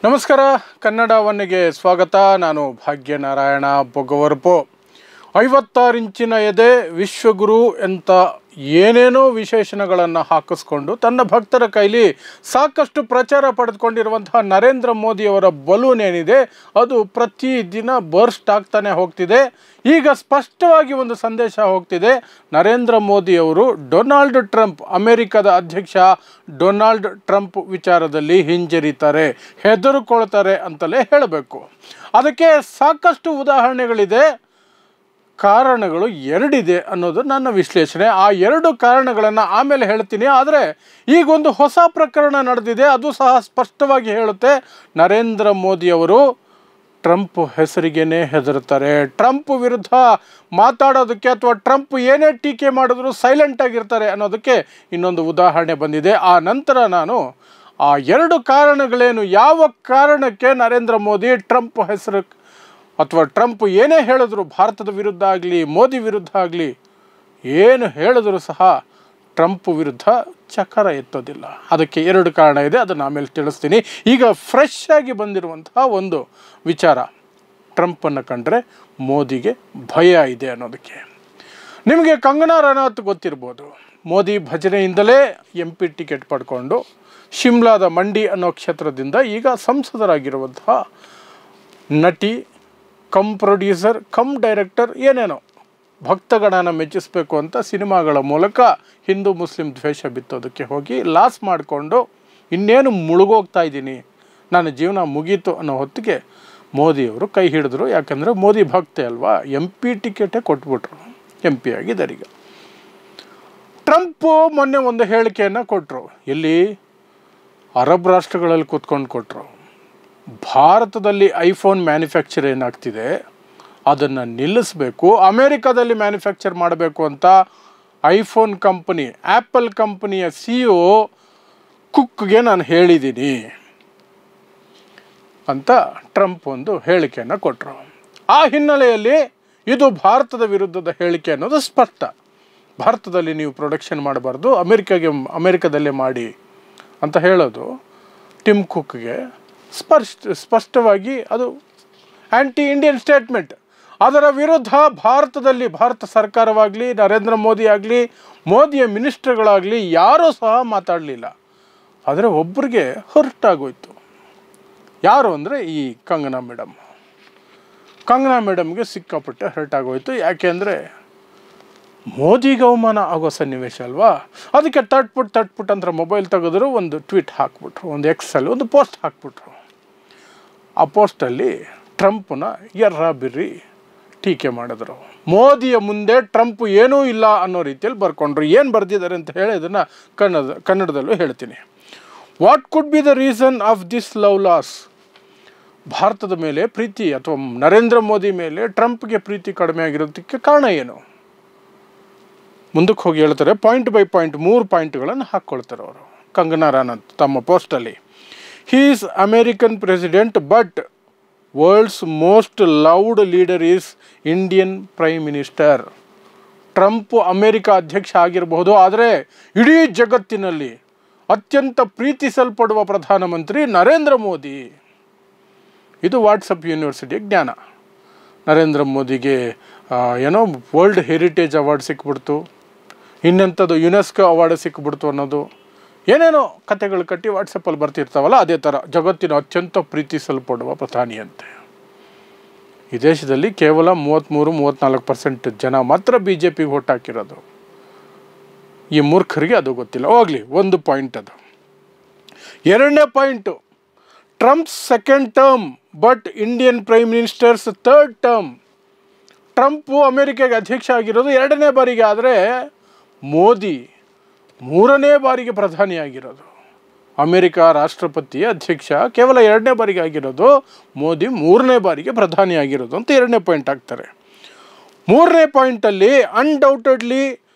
ನಮಸ್ಕಾರ, ಕನ್ನಡ ಒನ್ಗೆ ಸ್ವಾಗತ. ನಾನು ಭಾಗ್ಯನಾರಾಯಣ ಬೊಗವರ್ಪು. 56 ಇಂಚಿನ ಎದೆ, ವಿಶ್ವಗುರು ಅಂತ ಏನೇನೋ ವಿಶೇಷಣಗಳನ್ನು ಹಾಕಿಸ್ಕೊಂಡು ತನ್ನ ಭಕ್ತರ ಕೈಲಿ ಸಾಕಷ್ಟು ಪ್ರಚಾರ ಪಡೆದುಕೊಂಡಿರುವಂತಹ ನರೇಂದ್ರ ಮೋದಿಯವರ ಬಲೂನ್ ಏನಿದೆ ಅದು ಪ್ರತಿದಿನ ಬರ್ಸ್ಟ್ ಆಗ್ತಾನೆ ಹೋಗ್ತಿದೆ. ಈಗ ಸ್ಪಷ್ಟವಾಗಿ ಒಂದು ಸಂದೇಶ ಹೋಗ್ತಿದೆ. ನರೇಂದ್ರ ಮೋದಿಯವರು ಡೊನಾಲ್ಡ್ ಟ್ರಂಪ್, ಅಮೆರಿಕದ ಅಧ್ಯಕ್ಷ ಡೊನಾಲ್ಡ್ ಟ್ರಂಪ್ ವಿಚಾರದಲ್ಲಿ ಹಿಂಜರಿತಾರೆ, ಹೆದರುಕೊಳ್ತಾರೆ ಅಂತಲೇ ಹೇಳಬೇಕು. ಅದಕ್ಕೆ ಸಾಕಷ್ಟು ಉದಾಹರಣೆಗಳಿದೆ. ಕಾರಣಗಳು ಎರಡಿದೆ ಅನ್ನೋದು ನನ್ನ ವಿಶ್ಲೇಷಣೆ. ಆ ಎರಡು ಕಾರಣಗಳನ್ನು ಆಮೇಲೆ ಹೇಳ್ತೀನಿ. ಆದರೆ ಈಗೊಂದು ಹೊಸ ಪ್ರಕರಣ ನಡೆದಿದೆ, ಅದು ಸಹ ಸ್ಪಷ್ಟವಾಗಿ ಹೇಳುತ್ತೆ. ನರೇಂದ್ರ ಮೋದಿಯವರು ಟ್ರಂಪ್ ಹೆಸರಿಗೇನೆ ಹೆದರ್ತಾರೆ. ಟ್ರಂಪ್ ವಿರುದ್ಧ ಮಾತಾಡೋದಕ್ಕೆ ಅಥವಾ ಟ್ರಂಪ್ ಏನೇ ಟೀಕೆ ಮಾಡಿದ್ರು ಸೈಲೆಂಟ್ ಆಗಿರ್ತಾರೆ ಅನ್ನೋದಕ್ಕೆ ಇನ್ನೊಂದು ಉದಾಹರಣೆ ಬಂದಿದೆ. ಆ ನಂತರ ನಾನು ಆ ಎರಡು ಕಾರಣಗಳೇನು, ಯಾವ ಕಾರಣಕ್ಕೆ ನರೇಂದ್ರ ಮೋದಿ ಟ್ರಂಪ್ ಹೆಸರು ಅಥವಾ ಟ್ರಂಪ್ ಏನೇ ಹೇಳಿದ್ರು ಭಾರತದ ವಿರುದ್ಧ ಆಗಲಿ ಮೋದಿ ವಿರುದ್ಧ ಆಗಲಿ ಏನು ಹೇಳಿದ್ರು ಸಹ ಟ್ರಂಪ್ ವಿರುದ್ಧ ಚಕರ ಎತ್ತೋದಿಲ್ಲ. ಅದಕ್ಕೆ ಎರಡು ಕಾರಣ ಇದೆ, ಅದನ್ನು ಆಮೇಲೆ ತಿಳಿಸ್ತೀನಿ. ಈಗ ಫ್ರೆಶ್ ಆಗಿ ಬಂದಿರುವಂತಹ ಒಂದು ವಿಚಾರ, ಟ್ರಂಪನ್ನು ಕಂಡ್ರೆ ಮೋದಿಗೆ ಭಯ ಇದೆ ಅನ್ನೋದಕ್ಕೆ. ನಿಮಗೆ ಕಂಗನಾ ರನೌತ್ ಗೊತ್ತಿರ್ಬೋದು. ಮೋದಿ ಭಜನೆಯಿಂದಲೇ MP ಟಿಕೆಟ್ ಪಡ್ಕೊಂಡು ಶಿಮ್ಲಾದ ಮಂಡಿ ಅನ್ನೋ ಕ್ಷೇತ್ರದಿಂದ ಈಗ ಸಂಸದರಾಗಿರುವಂತಹ ನಟಿ, ಕಮ್ ಪ್ರೊಡ್ಯೂಸರ್, ಕಮ್ ಡೈರೆಕ್ಟರ್, ಏನೇನೋ ಭಕ್ತಗಣನ ಮೆಚ್ಚಿಸಬೇಕು ಅಂತ ಸಿನಿಮಾಗಳ ಮೂಲಕ ಹಿಂದೂ ಮುಸ್ಲಿಂ ದ್ವೇಷ ಬಿತ್ತೋದಕ್ಕೆ ಹೋಗಿ ಲಾಸ್ ಮಾಡಿಕೊಂಡು ಇನ್ನೇನು ಮುಳುಗೋಗ್ತಾ ಇದ್ದೀನಿ, ನನ್ನ ಜೀವನ ಮುಗೀತು ಅನ್ನೋ ಹೊತ್ತಿಗೆ ಮೋದಿಯವರು ಕೈ ಹಿಡಿದ್ರು. ಯಾಕಂದರೆ ಮೋದಿ ಭಕ್ತೆ ಅಲ್ವಾ, MP ಟಿಕೆಟೇ ಕೊಟ್ಬಿಟ್ರು, MP ಆಗಿದ್ದಾರೆ. ಈಗ ಟ್ರಂಪು ಮೊನ್ನೆ ಒಂದು ಹೇಳಿಕೆಯನ್ನು ಕೊಟ್ಟರು. ಎಲ್ಲಿ? ಅರಬ್ ರಾಷ್ಟ್ರಗಳಲ್ಲಿ ಕೂತ್ಕೊಂಡು ಕೊಟ್ಟರು. ಭಾರತದಲ್ಲಿ ಐಫೋನ್ ಮ್ಯಾನುಫ್ಯಾಕ್ಚರ್ ಏನಾಗ್ತಿದೆ ಅದನ್ನು ನಿಲ್ಲಿಸಬೇಕು, ಅಮೇರಿಕಾದಲ್ಲಿ ಮ್ಯಾನುಫ್ಯಾಕ್ಚರ್ ಮಾಡಬೇಕು ಅಂತ ಐಫೋನ್ ಕಂಪನಿ, ಆ್ಯಪಲ್ ಕಂಪನಿಯ CEO ಕುಕ್ಗೆ ನಾನು ಹೇಳಿದ್ದೀನಿ ಅಂತ ಟ್ರಂಪ್ ಒಂದು ಹೇಳಿಕೆಯನ್ನು ಕೊಟ್ಟರು. ಆ ಹಿನ್ನೆಲೆಯಲ್ಲಿ ಇದು ಭಾರತದ ವಿರುದ್ಧದ ಹೇಳಿಕೆ ಅನ್ನೋದು ಸ್ಪಷ್ಟ. ಭಾರತದಲ್ಲಿ ನೀವು ಪ್ರೊಡಕ್ಷನ್ ಮಾಡಬಾರ್ದು, ಅಮೇರಿಕಾದಲ್ಲೇ ಮಾಡಿ ಅಂತ ಹೇಳೋದು ಟಿಮ್ ಕುಕ್ಗೆ ಸ್ಪಷ್ಟವಾಗಿ ಅದು ಆ್ಯಂಟಿ ಇಂಡಿಯನ್ ಸ್ಟೇಟ್ಮೆಂಟ್. ಅದರ ವಿರುದ್ಧ ಭಾರತದಲ್ಲಿ ಭಾರತ ಸರ್ಕಾರವಾಗಲಿ, ನರೇಂದ್ರ ಮೋದಿ ಆಗಲಿ, ಮೋದಿಯ ಮಿನಿಸ್ಟರ್ಗಳಾಗಲಿ ಯಾರೂ ಸಹ ಮಾತಾಡಲಿಲ್ಲ. ಆದರೆ ಒಬ್ಬರಿಗೆ ಹರ್ಟ್ ಆಗೋಯ್ತು. ಯಾರು ಅಂದರೆ ಈ ಕಂಗನಾ ಮೇಡಮ್ಗೆ ಸಿಕ್ಕಾಪಟ್ಟೆ ಹರ್ಟ್ ಆಗೋಯ್ತು. ಯಾಕೆ ಅಂದರೆ ಮೋದಿಗೆ ಅವಮಾನ ಆಗೋ ಸನ್ನಿವೇಶ ಅಲ್ವಾ. ಅದಕ್ಕೆ ತಟ್ಬಿಟ್ಟು ಅಂದ್ರೆ ಮೊಬೈಲ್ ತೆಗೆದ್ರು, ಒಂದು ಟ್ವೀಟ್ ಹಾಕ್ಬಿಟ್ರು, ಒಂದು ಎಕ್ಸಲ್ಲಿ ಒಂದು ಪೋಸ್ಟ್ ಹಾಕ್ಬಿಟ್ರು. ಆ ಪೋಸ್ಟಲ್ಲಿ ಟ್ರಂಪ್ನ ಬಿರ್ರಿ ಟೀಕೆ ಮಾಡಿದ್ರು. ಮೋದಿಯ ಮುಂದೆ ಟ್ರಂಪ್ ಏನೂ ಇಲ್ಲ ಅನ್ನೋ ರೀತಿಯಲ್ಲಿ ಬರ್ಕೊಂಡ್ರು. ಏನು ಬರೆದಿದ್ದಾರೆ ಅಂತ ಹೇಳಿ ಇದನ್ನು ಕನ್ನಡದಲ್ಲೂ ಹೇಳ್ತೀನಿ. What could be the reason of this love loss? ಭಾರತದ ಮೇಲೆ ಪ್ರೀತಿ ಅಥವಾ ನರೇಂದ್ರ ಮೋದಿ ಮೇಲೆ ಟ್ರಂಪ್ಗೆ ಪ್ರೀತಿ ಕಡಿಮೆ ಆಗಿರೋದಕ್ಕೆ ಕಾರಣ ಏನು? ಮುಂದಕ್ಕೆ ಹೋಗಿ ಹೇಳ್ತಾರೆ. ಪಾಯಿಂಟ್ ಬೈ ಪಾಯಿಂಟ್ 3 ಪಾಯಿಂಟ್ಗಳನ್ನು ಹಾಕ್ಕೊಳ್ತಾರೆ ಅವರು. ಕಂಗನಾ ರನೌತ್ ತಮ್ಮ ಪೋಸ್ಟಲ್ಲಿ, he is American president but world's most loved leader is Indian prime minister. Trump America ಅಧ್ಯಕ್ಷ ಆಗಿರಬಹುದು, ಆದರೆ ಇಡೀ ಜಗತ್ತಿನಲ್ಲಿ ಅತ್ಯಂತ ಪ್ರೀತಿಸಲ್ಪಡುವ ಪ್ರಧಾನಮಂತ್ರಿ ನರೇಂದ್ರ ಮೋದಿ. ಇದು ವಾಟ್ಸಪ್ ಯೂನಿವರ್ಸಿಟಿಯ ಜ್ಞಾನ. ನರೇಂದ್ರ ಮೋದಿಗೆ ಏನೋ ವರ್ಲ್ಡ್ ಹೆರಿಟೇಜ್ ಅವಾರ್ಡ್ ಸಿಕ್ಬಿಡ್ತು, ಇನ್ನೆಂಥದ್ದು ಯುನೆಸ್ಕೋ ಅವಾರ್ಡ್ ಸಿಕ್ಬಿಡ್ತು ಅನ್ನೋದು ಏನೇನೋ ಕತೆಗಳು ಕಟ್ಟಿ ವಾಟ್ಸಪ್ಪಲ್ಲಿ ಬರ್ತಿರ್ತಾವಲ್ಲ, ಅದೇ ಥರ ಜಗತ್ತಿನ ಅತ್ಯಂತ ಪ್ರೀತಿಸಲ್ಪಡುವ ಪ್ರಧಾನಿಯಂತೆ. ಈ ದೇಶದಲ್ಲಿ ಕೇವಲ 33-34% ಜನ ಮಾತ್ರ BJPಗೆ ವೋಟ್ ಹಾಕಿರೋದು. ಈ ಮೂರ್ಖರಿಗೆ ಅದು ಗೊತ್ತಿಲ್ಲ. ಹೋಗಲಿ, ಒಂದು ಪಾಯಿಂಟ್ ಅದು. ಎರಡನೇ point, Trump second term but Indian prime minister's third term. Trump ಅಮೇರಿಕಾಗೆ ಅಧ್ಯಕ್ಷ ಆಗಿರೋದು 2ನೇ ಬಾರಿಗೆ, ಆದರೆ ಮೋದಿ 3ನೇ ಬಾರಿಗೆ ಪ್ರಧಾನಿಯಾಗಿರೋದು. ಅಮೇರಿಕ ರಾಷ್ಟ್ರಪತಿಯ ಅಧ್ಯಕ್ಷ ಕೇವಲ 2ನೇ ಬಾರಿಗೆ ಆಗಿರೋದು, ಮೋದಿ 3ನೇ ಬಾರಿಗೆ ಪ್ರಧಾನಿಯಾಗಿರೋದು ಅಂತ 2ನೇ ಪಾಯಿಂಟ್ ಹಾಕ್ತಾರೆ. 3ನೇ ಪಾಯಿಂಟಲ್ಲಿ, undoubtedly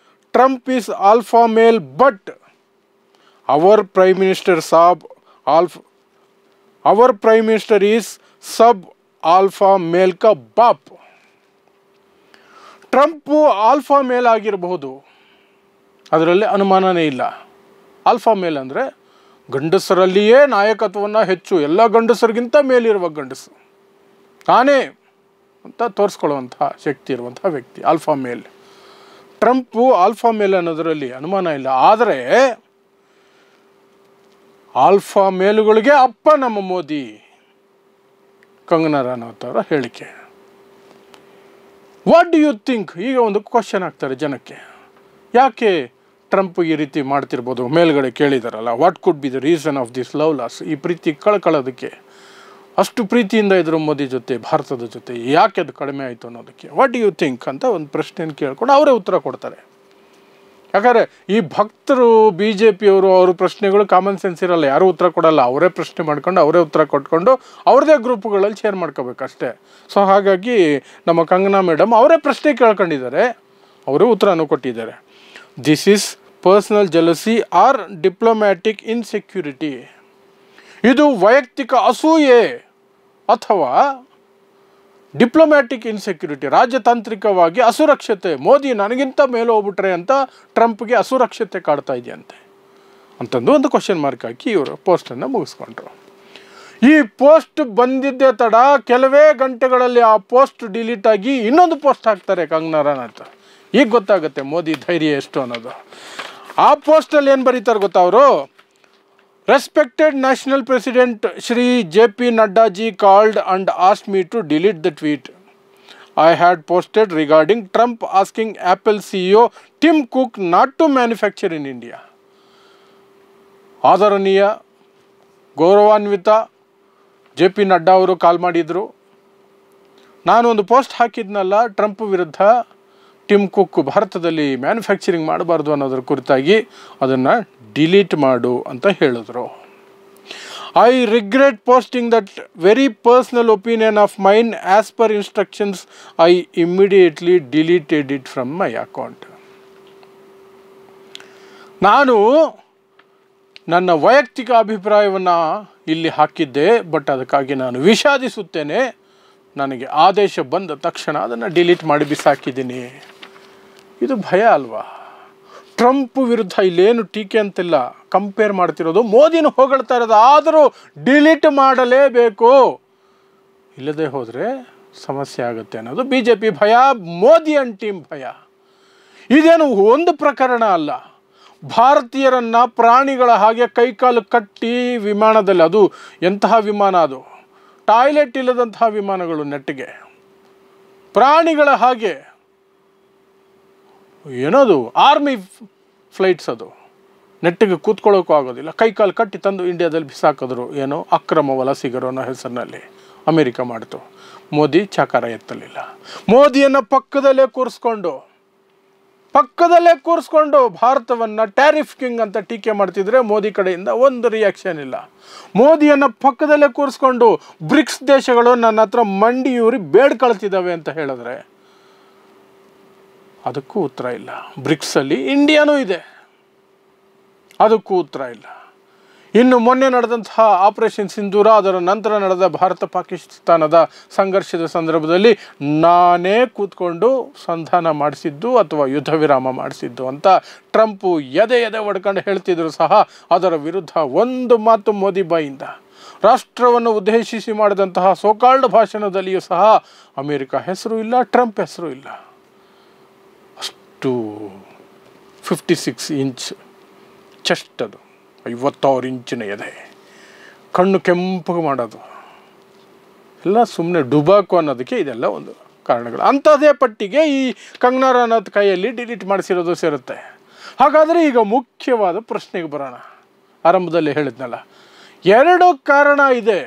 Trump is alpha male but our prime minister is sub alpha male ಕ ಬಾಪ್. ಟ್ರಂಪು ಆಲ್ಫಾ ಮೇಲ್ ಆಗಿರಬಹುದು, ಅದರಲ್ಲಿ ಅನುಮಾನನೇ ಇಲ್ಲ. ಆಲ್ಫಾ ಮೇಲ್ ಅಂದರೆ ಗಂಡಸರಲ್ಲಿಯೇ ನಾಯಕತ್ವವನ್ನು ಹೆಚ್ಚು, ಎಲ್ಲ ಗಂಡಸರಿಗಿಂತ ಮೇಲಿರುವ ಗಂಡಸು ನಾನೇ ಅಂತ ತೋರಿಸ್ಕೊಳ್ಳುವಂಥ ಶಕ್ತಿ ಇರುವಂಥ ವ್ಯಕ್ತಿ, ಆಲ್ಫಾ ಮೇಲ್. ಟ್ರಂಪು ಆಲ್ಫಾ ಮೇಲ್ ಅನ್ನೋದರಲ್ಲಿ ಅನುಮಾನ ಇಲ್ಲ. ಆದರೆ ಆಲ್ಫಾ ಮೇಲುಗಳಿಗೆ ಅಪ್ಪ ನಮ್ಮ ಮೋದಿ, ಕಂಗನಾ ರನೌತ್ ಅವರ ಹೇಳಿಕೆ. What do you think? ಈಗ ಒಂದು ಕ್ವಶನ್ ಆಗ್ತಾರೆ ಜನಕ್ಕೆ, ಯಾಕೆ ಟ್ರಂಪ್ ಈ ರೀತಿ ಮಾಡ್ತಿರ್ಬೋದು? ಮೇಲ್ಗಡೆ ಕೇಳಿದಾರಲ್ಲ, what could be the reason of this love loss? ಈ ಪ್ರೀತಿ ಕಳ್ಕೊಳ್ಳೋದಕ್ಕೆ, ಅಷ್ಟು ಪ್ರೀತಿಯಿಂದ ಇದ್ರು ಮೋದಿ ಜೊತೆ, ಭಾರತದ ಜೊತೆ, ಯಾಕೆ ಅದು ಕಡಿಮೆ ಆಯಿತು ಅನ್ನೋದಕ್ಕೆ ವಾಟ್ ಡು ಯು ಥಿಂಕ್ ಅಂತ ಒಂದು ಪ್ರಶ್ನೆಯನ್ನು ಕೇಳ್ಕೊಂಡು ಅವರೇ ಉತ್ತರ ಕೊಡ್ತಾರೆ. ಯಾಕಂದರೆ ಈ ಭಕ್ತರು ಬಿ ಜೆ ಪಿಯವರು, ಅವ್ರ ಪ್ರಶ್ನೆಗಳು ಕಾಮನ್ ಸೆನ್ಸ್ ಇರಲ್ಲ, ಯಾರೂ ಉತ್ತರ ಕೊಡಲ್ಲ. ಅವರೇ ಪ್ರಶ್ನೆ ಮಾಡ್ಕೊಂಡು ಅವರೇ ಉತ್ತರ ಕೊಟ್ಕೊಂಡು ಅವ್ರದ್ದೇ ಗ್ರೂಪ್ಗಳಲ್ಲಿ ಶೇರ್ ಮಾಡ್ಕೋಬೇಕಷ್ಟೇ. ಸೊ ಹಾಗಾಗಿ ನಮ್ಮ ಕಂಗನಾ ಮೇಡಮ್ ಅವರೇ ಪ್ರಶ್ನೆ ಕೇಳ್ಕೊಂಡಿದ್ದಾರೆ, ಅವರೇ ಉತ್ತರನೂ ಕೊಟ್ಟಿದ್ದಾರೆ. This is personal jealousy or diplomatic insecurity. ಇದು ವೈಯಕ್ತಿಕ ಅಸೂಯೆ ಅಥವಾ ಡಿಪ್ಲೊಮ್ಯಾಟಿಕ್ ಇನ್ಸೆಕ್ಯೂರಿಟಿ, ರಾಜತಾಂತ್ರಿಕವಾಗಿ ಅಸುರಕ್ಷತೆ. ಮೋದಿ ನನಗಿಂತ ಮೇಲೆ ಹೋಗ್ಬಿಟ್ರೆ ಅಂತ ಟ್ರಂಪ್ಗೆ ಅಸುರಕ್ಷತೆ ಕಾಡ್ತಾ ಇದೆಯಂತೆ ಅಂತಂದು ಒಂದು ಕ್ವಶನ್ ಮಾರ್ಕ್ ಹಾಕಿ ಇವರು ಪೋಸ್ಟನ್ನು ಮುಗಿಸ್ಕೊಂಡ್ರು. ಈ ಪೋಸ್ಟ್ ಬಂದಿದ್ದೇ ತಡ, ಕೆಲವೇ ಗಂಟೆಗಳಲ್ಲಿ ಆ ಪೋಸ್ಟ್ ಡಿಲೀಟ್ ಆಗಿ ಇನ್ನೊಂದು ಪೋಸ್ಟ್ ಹಾಕ್ತಾರೆ ಕಂಗನಾ ರನೌತ್. ಈಗ ಗೊತ್ತಾಗುತ್ತೆ ಮೋದಿ ಧೈರ್ಯ ಎಷ್ಟು ಅನ್ನೋದು. ಆ ಪೋಸ್ಟಲ್ಲಿ ಏನು ಬರೀತಾರೆ ಗೊತ್ತಾ ಅವರು? Respected national president Shri JP Nadda ji called and asked me to delete the tweet I had posted regarding Trump asking Apple CEO Tim Cook not to manufacture in India. ಆದರಣೀಯ ಗೌರವಾನ್ವಿತ JP Nadda ಅವರು ಕಾಲ್ ಮಾಡಿದರು. ನಾನು ಒಂದು post ಹಾಕಿದ್ನಲ್ಲ Trump ವಿರುದ್ಧ, Tim cook ಭಾರತದಲ್ಲಿ manufacturing ಮಾಡಬಾರ್ದು ಅನ್ನೋದ್ರ ಕುರಿತಾಗಿ, ಅದನ್ನು ಡಿಲೀಟ್ ಮಾಡು ಅಂತ ಹೇಳಿದ್ರು. I regret posting that very personal opinion of main as per instructions I immediately deleted it from my account. ನಾನು ನನ್ನ ವೈಯಕ್ತಿಕ ಅಭಿಪ್ರಾಯವನ್ನು ಇಲ್ಲಿ ಹಾಕಿದ್ದೆ, ಬಟ್ ಅದಕ್ಕಾಗಿ ನಾನು ವಿಷಾದಿಸುತ್ತೇನೆ. ನನಗೆ ಆದೇಶ ಬಂದ ತಕ್ಷಣ ಅದನ್ನು ಡಿಲೀಟ್ ಮಾಡಿ ಬಿಸಾಕಿದ್ದೀನಿ. ಇದು ಭಯ ಅಲ್ವಾ? ಟ್ರಂಪ್ ವಿರುದ್ಧ ಇಲ್ಲೇನು ಟೀಕೆ ಅಂತಿಲ್ಲ, ಕಂಪೇರ್ ಮಾಡ್ತಿರೋದು, ಮೋದಿನ ಹೊಗಳ್ತಾ ಇರೋದು. ಆದರೂ ಡಿಲೀಟ್ ಮಾಡಲೇಬೇಕು, ಇಲ್ಲದೆ ಹೋದರೆ ಸಮಸ್ಯೆ ಆಗುತ್ತೆ ಅನ್ನೋದು BJP ಭಯ, ಮೋದಿ ಅಂಡ್ ಟೀಮ್ ಭಯ. ಇದೇನು ಒಂದು ಪ್ರಕರಣ ಅಲ್ಲ. ಭಾರತೀಯರನ್ನು ಪ್ರಾಣಿಗಳ ಹಾಗೆ ಕೈಕಾಲು ಕಟ್ಟಿ ವಿಮಾನದಲ್ಲಿ, ಅದು ಎಂತಹ ವಿಮಾನ ಅದು, ಟಾಯ್ಲೆಟ್ ಇಲ್ಲದಂತಹ ವಿಮಾನಗಳು, ನೆಟ್ಟಿಗೆ ಪ್ರಾಣಿಗಳ ಹಾಗೆ, ಏನದು ಆರ್ಮಿ ಫ್ಲೈಟ್ಸ್, ಅದು ನೆಟ್ಟಿಗೆ ಕೂತ್ಕೊಳ್ಳೋಕ್ಕೂ ಆಗೋದಿಲ್ಲ, ಕೈಕಾಲು ಕಟ್ಟಿ ತಂದು ಇಂಡಿಯಾದಲ್ಲಿ ಬಿಸಾಕಿದ್ರು. ಏನೋ ಅಕ್ರಮ ವಲಸಿಗರು ಅನ್ನೋ ಹೆಸರಿನಲ್ಲಿ ಅಮೇರಿಕ ಮಾಡಿತು. ಮೋದಿ ಚಕಾರ ಎತ್ತಲಿಲ್ಲ. ಮೋದಿಯನ್ನು ಪಕ್ಕದಲ್ಲೇ ಕೂರಿಸ್ಕೊಂಡು ಭಾರತವನ್ನು ಟ್ಯಾರಿಫ್ ಕಿಂಗ್ ಅಂತ ಟೀಕೆ ಮಾಡ್ತಿದ್ರೆ ಮೋದಿ ಕಡೆಯಿಂದ ಒಂದು ರಿಯಾಕ್ಷನ್ ಇಲ್ಲ. ಮೋದಿಯನ್ನು ಪಕ್ಕದಲ್ಲೇ ಕೂರಿಸ್ಕೊಂಡು ಬ್ರಿಕ್ಸ್ ದೇಶಗಳು ನನ್ನ ಹತ್ರ ಮಂಡಿಯೂರಿ ಬೇಡ್ಕೊಳ್ತಿದ್ದಾವೆ ಅಂತ ಹೇಳಿದ್ರೆ ಅದಕ್ಕೂ ಉತ್ತರ ಇಲ್ಲ. ಬ್ರಿಕ್ಸಲ್ಲಿ ಇಂಡಿಯಾನೂ ಇದೆ, ಅದಕ್ಕೂ ಉತ್ತರ ಇಲ್ಲ. ಇನ್ನು ಮೊನ್ನೆ ನಡೆದಂತಹ ಆಪರೇಷನ್ ಸಿಂಧೂರ, ಅದರ ನಂತರ ನಡೆದ ಭಾರತ ಪಾಕಿಸ್ತಾನದ ಸಂಘರ್ಷದ ಸಂದರ್ಭದಲ್ಲಿ ನಾನೇ ಕೂತ್ಕೊಂಡು ಸಂಧಾನ ಮಾಡಿಸಿದ್ದು ಅಥವಾ ಯುದ್ಧ ವಿರಾಮ ಮಾಡಿಸಿದ್ದು ಅಂತ ಟ್ರಂಪು ಎದೆ ಒಡ್ಕೊಂಡು ಹೇಳ್ತಿದ್ರು ಸಹ ಅದರ ವಿರುದ್ಧ ಒಂದು ಮಾತು ಮೋದಿ ಬಾಯಿಂದ, ರಾಷ್ಟ್ರವನ್ನು ಉದ್ದೇಶಿಸಿ ಮಾಡಿದಂತಹ ಸೋಕಾಲ್ಡ್ ಭಾಷಣದಲ್ಲಿಯೂ ಸಹ ಅಮೇರಿಕ ಹೆಸರು ಇಲ್ಲ, ಟ್ರಂಪ್ ಹೆಸರು ಇಲ್ಲ. ಅಷ್ಟು 56 ಇಂಚ್ ಚೆಸ್ಟ್, ಅದು 56 ಇಂಚಿನ ಎದೆ, ಕಣ್ಣು ಕೆಂಪು ಮಾಡೋದು ಎಲ್ಲ ಸುಮ್ಮನೆ ಡುಬಾಕು ಅನ್ನೋದಕ್ಕೆ ಇದೆಲ್ಲ ಒಂದು ಕಾರಣಗಳು. ಅಂಥದ್ದೇ ಪಟ್ಟಿಗೆ ಈ ಕಂಗನಾ ರನೌತ್ ಕೈಯಲ್ಲಿ ಡಿಲೀಟ್ ಮಾಡಿಸಿರೋದು ಸೇರುತ್ತೆ. ಹಾಗಾದರೆ ಈಗ ಮುಖ್ಯವಾದ ಪ್ರಶ್ನೆಗೆ ಬರೋಣ. ಆರಂಭದಲ್ಲಿ ಹೇಳಿದ್ನಲ್ಲ, 2 ಕಾರಣ ಇದೆ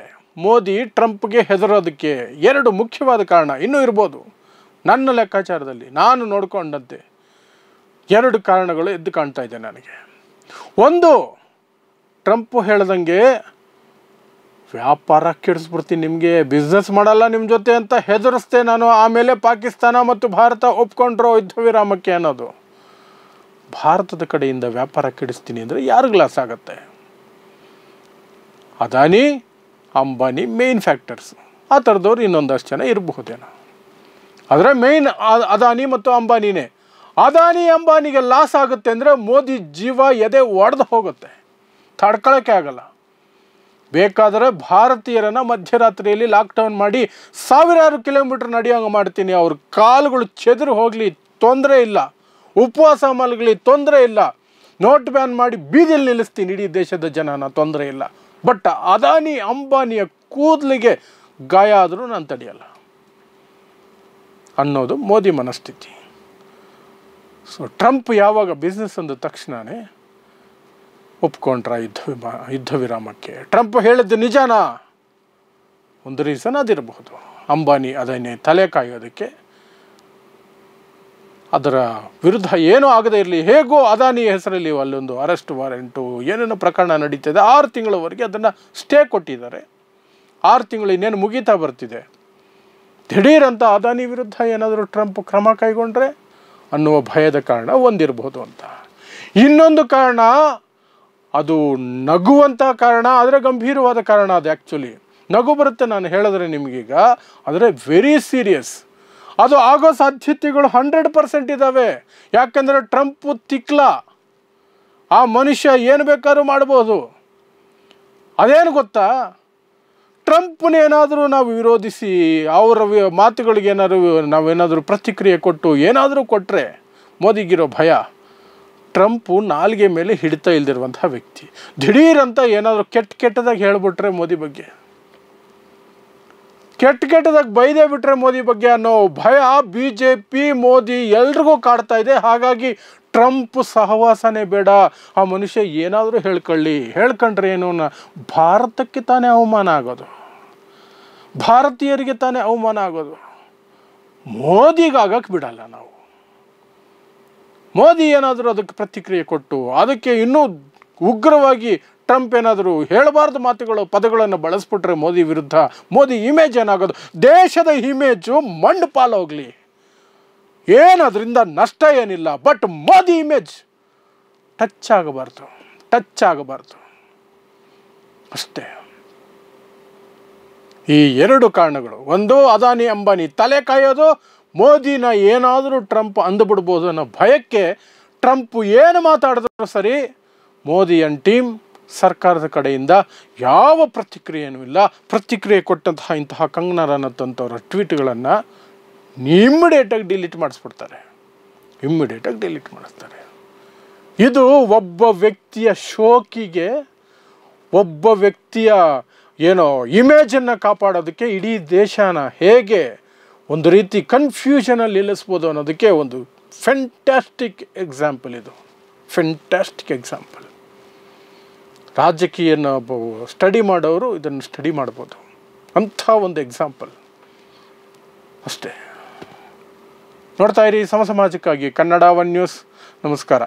ಮೋದಿ ಟ್ರಂಪ್ಗೆ ಹೆದರೋದಕ್ಕೆ. 2 ಮುಖ್ಯವಾದ ಕಾರಣ, ಇನ್ನೂ ಇರ್ಬೋದು. ನನ್ನ ಲೆಕ್ಕಾಚಾರದಲ್ಲಿ ನಾನು ನೋಡಿಕೊಂಡಂತೆ 2 ಕಾರಣಗಳು ಎದ್ದು ಕಾಣ್ತಾ ಇದೆ ನನಗೆ. ಒಂದು, ಟ್ರಂಪ್ ಹೇಳ್ದಂಗೆ ವ್ಯಾಪಾರ ಕೆಡಿಸ್ಬಿಡ್ತೀನಿ, ನಿಮಗೆ ಬಿಸ್ನೆಸ್ ಮಾಡಲ್ಲ ನಿಮ್ಮ ಜೊತೆ ಅಂತ ಹೆದರಿಸ್ತೆ ನಾನು, ಆಮೇಲೆ ಪಾಕಿಸ್ತಾನ ಮತ್ತು ಭಾರತ ಒಪ್ಕೊಂಡ್ರೋ ಯುದ್ಧ ವಿರಾಮಕ್ಕೆ ಅನ್ನೋದು. ಭಾರತದ ಕಡೆಯಿಂದ ವ್ಯಾಪಾರ ಕೆಡಿಸ್ತೀನಿ ಅಂದರೆ ಯಾರಿಗೆ ಲಾಸ್ ಆಗುತ್ತೆ? Adani Ambani main factors. ಆ ಥರದವ್ರು ಇನ್ನೊಂದಷ್ಟು ಜನ ಇರಬಹುದೇನೋ, ಆದರೆ ಮೇಯ್ನ್ ಅದಾನಿ ಮತ್ತು ಅಂಬಾನಿನೇ. ಅದಾನಿ ಅಂಬಾನಿಗೆ ಲಾಸ್ ಆಗುತ್ತೆ ಅಂದರೆ ಮೋದಿ ಜೀವ ಎದೆ ಒಡೆದು ಹೋಗುತ್ತೆ. ತಡ್ಕೊಳ್ಳೋಕ್ಕೆ ಆಗಲ್ಲ. ಬೇಕಾದರೆ ಭಾರತೀಯರನ್ನು ಮಧ್ಯರಾತ್ರಿಯಲ್ಲಿ ಲಾಕ್ಡೌನ್ ಮಾಡಿ ಸಾವಿರಾರು ಕಿಲೋಮೀಟರ್ ನಡೆಯೋಂಗೆ ಮಾಡ್ತೀನಿ, ಅವ್ರ ಕಾಲುಗಳು ಚೆದರು ಹೋಗಲಿ ತೊಂದರೆ ಇಲ್ಲ, ಉಪವಾಸ ಮಲಗಲಿ ತೊಂದರೆ ಇಲ್ಲ, ನೋಟ್ ಬ್ಯಾನ್ ಮಾಡಿ ಬೀದಿಯಲ್ಲಿ ನಿಲ್ಲಿಸ್ತೀನಿ ಇಡೀ ದೇಶದ ಜನನ, ತೊಂದರೆ ಇಲ್ಲ. ಬಟ್ ಅದಾನಿ ಅಂಬಾನಿಯ ಕೂದಲಿಗೆ ಗಾಯ ಆದರೂ ನಾನು ತಡೆಯಲ್ಲ ಅನ್ನೋದು ಮೋದಿ ಮನಸ್ಥಿತಿ. ಸೊ ಟ್ರಂಪ್ ಯಾವಾಗ ಬಿಸ್ನೆಸ್ ಅಂದ ತಕ್ಷಣವೇ ಒಪ್ಕೊಂಡ್ರ ಯುದ್ಧ ವಿರಾಮಕ್ಕೆ. ಟ್ರಂಪ್ ಹೇಳಿದ್ದು ನಿಜಾನಾ? ಒಂದು ರೀಸನ್ ಅದಿರಬಹುದು, ಅಂಬಾನಿ ಅದಾನಿ ತಲೆ ಕಾಯೋದಕ್ಕೆ. ಅದರ ವಿರುದ್ಧ ಏನೂ ಆಗದೇ ಇರಲಿ, ಹೇಗೋ ಅದಾನಿ ಹೆಸರಲ್ಲಿ ಅಲ್ಲೊಂದು ಅರೆಸ್ಟ್ ವಾರೆಂಟು ಏನೇನೋ ಪ್ರಕರಣ ನಡೀತಿದೆ, 6 ತಿಂಗಳವರೆಗೆ ಅದನ್ನು ಸ್ಟೇ ಕೊಟ್ಟಿದ್ದಾರೆ. 6 ತಿಂಗಳು ಇನ್ನೇನು ಮುಗೀತಾ ಬರ್ತಿದೆ. ದಿಢೀರಂತ ಅದಾನಿ ವಿರುದ್ಧ ಏನಾದರೂ ಟ್ರಂಪ್ ಕ್ರಮ ಕೈಗೊಂಡ್ರೆ ಅನ್ನುವ ಭಯದ ಕಾರಣ ಒಂದಿರಬಹುದು ಅಂತ. ಇನ್ನೊಂದು ಕಾರಣ ಅದು ನಗುವಂಥ ಕಾರಣ, ಆದರೆ ಗಂಭೀರವಾದ ಕಾರಣ. ಅದು ಆ್ಯಕ್ಚುಲಿ ನಗು ಬರುತ್ತೆ ನಾನು ಹೇಳಿದ್ರೆ ನಿಮಗೀಗ, ಆದರೆ ವೆರಿ ಸೀರಿಯಸ್. ಅದು ಆಗೋ ಸಾಧ್ಯತೆಗಳು 100% ಇದ್ದಾವೆ. ಯಾಕೆಂದರೆ ಟ್ರಂಪ್ ತಿಕ್ಲ, ಆ ಮನುಷ್ಯ ಏನು ಬೇಕಾದ್ರೂ ಮಾಡ್ಬೋದು. ಅದೇನು ಗೊತ್ತಾ, ಟ್ರಂಪ್ನೇನಾದರೂ ನಾವು ವಿರೋಧಿಸಿ ಅವರ ಮಾತುಗಳಿಗೆ ನಾವೇನಾದರೂ ಪ್ರತಿಕ್ರಿಯೆ ಕೊಟ್ಟು ಏನಾದರೂ ಕೊಟ್ಟರೆ ಮೋದಿಗಿರೋ ಭಯ, ಟ್ರಂಪು ನಾಲ್ಗೆ ಮೇಲೆ ಹಿಡಿತಾ ಇಲ್ದಿರುವಂಥ ವ್ಯಕ್ತಿ. ದಿಢೀರಂತ ಏನಾದರೂ ಕೆಟ್ಟದಾಗಿ ಹೇಳಿಬಿಟ್ರೆ ಮೋದಿ ಬಗ್ಗೆ, ಕೆಟ್ಟದಾಗಿ ಬೈದೇ ಬಿಟ್ರೆ ಮೋದಿ ಬಗ್ಗೆ ಅನ್ನೋ ಭಯ BJP ಮೋದಿ ಎಲ್ರಿಗೂ ಕಾಡ್ತಾ ಇದೆ. ಹಾಗಾಗಿ ಟ್ರಂಪ್ ಸಹವಾಸನೇ ಬೇಡ, ಆ ಮನುಷ್ಯ ಏನಾದರೂ ಹೇಳ್ಕೊಂಡ್ರೆ ಏನು, ಭಾರತಕ್ಕೆ ತಾನೇ ಅವಮಾನ ಆಗೋದು, ಭಾರತೀಯರಿಗೆ ತಾನೇ ಅವಮಾನ ಆಗೋದು. ಮೋದಿಗಾಗಕ್ಕೆ ಬಿಡಲ್ಲ ನಾವು. ಮೋದಿ ಏನಾದರೂ ಅದಕ್ಕೆ ಪ್ರತಿಕ್ರಿಯೆ ಕೊಟ್ಟು ಅದಕ್ಕೆ ಇನ್ನೂ ಉಗ್ರವಾಗಿ ಟ್ರಂಪ್ ಏನಾದರೂ ಹೇಳಬಾರ್ದು ಪದಗಳನ್ನು ಬಳಸ್ಬಿಟ್ರೆ ಮೋದಿ ವಿರುದ್ಧ, ಮೋದಿ ಇಮೇಜ್ ಏನಾಗೋದು, ದೇಶದ ಇಮೇಜು ಮಂಡು ಪಾಲೋಗ್ಲಿ, ಏನದರಿಂದ ನಷ್ಟ ಏನಿಲ್ಲ. ಬಟ್ ಮೋದಿ ಇಮೇಜ್ ಟಚ್ ಆಗಬಾರ್ದು ಅಷ್ಟೇ. ಈ 2 ಕಾರಣಗಳು, ಒಂದು ಅದಾನಿ ಅಂಬಾನಿ ತಲೆ ಕಾಯೋದು, ಮೋದಿನ ಏನಾದರೂ ಟ್ರಂಪ್ ಅಂದುಬಿಡ್ಬೋದು ಅನ್ನೋ ಭಯಕ್ಕೆ ಟ್ರಂಪ್ ಏನು ಮಾತಾಡಿದ್ರು ಸರಿ, ಮೋದಿ ಆ್ಯಂಡ್ ಟೀಮ್ ಸರ್ಕಾರದ ಕಡೆಯಿಂದ ಯಾವ ಪ್ರತಿಕ್ರಿಯೆಯೂ ಇಲ್ಲ. ಪ್ರತಿಕ್ರಿಯೆ ಕೊಟ್ಟಂತಹ ಇಂತಹ ಕಂಗನಾ ರನೌತ್ ಅಂತವರ ಟ್ವೀಟ್ಗಳನ್ನು ಇಮ್ಮಿಡಿಯೇಟಾಗಿ ಡಿಲೀಟ್ ಮಾಡಿಸ್ತಾರೆ. ಇದು ಒಬ್ಬ ವ್ಯಕ್ತಿಯ ಶೋಕಿಗೆ, ಒಬ್ಬ ವ್ಯಕ್ತಿಯ ಇಮೇಜನ್ನು ಕಾಪಾಡೋದಕ್ಕೆ ಇಡೀ ದೇಶನ ಹೇಗೆ ಒಂದು ರೀತಿ ಕನ್ಫ್ಯೂಷನಲ್ಲಿ ನಿಲ್ಲಿಸ್ಬೋದು ಅನ್ನೋದಕ್ಕೆ ಒಂದು ಫ್ಯಾಂಟಾಸ್ಟಿಕ್ ಎಕ್ಸಾಂಪಲ್. ಇದು ಫ್ಯಾಂಟಾಸ್ಟಿಕ್ ಎಕ್ಸಾಂಪಲ್. ರಾಜಕೀಯನ ಸ್ಟಡಿ ಮಾಡೋರು ಇದನ್ನು ಸ್ಟಡಿ ಮಾಡ್ಬೋದು, ಅಂಥ ಒಂದು ಎಕ್ಸಾಂಪಲ್ ಅಷ್ಟೇ. ನೋಡ್ತಾ ಇರಿ ಸಮಾಜಕ್ಕಾಗಿ ಕನ್ನಡ 1 ನ್ಯೂಸ್. ನಮಸ್ಕಾರ.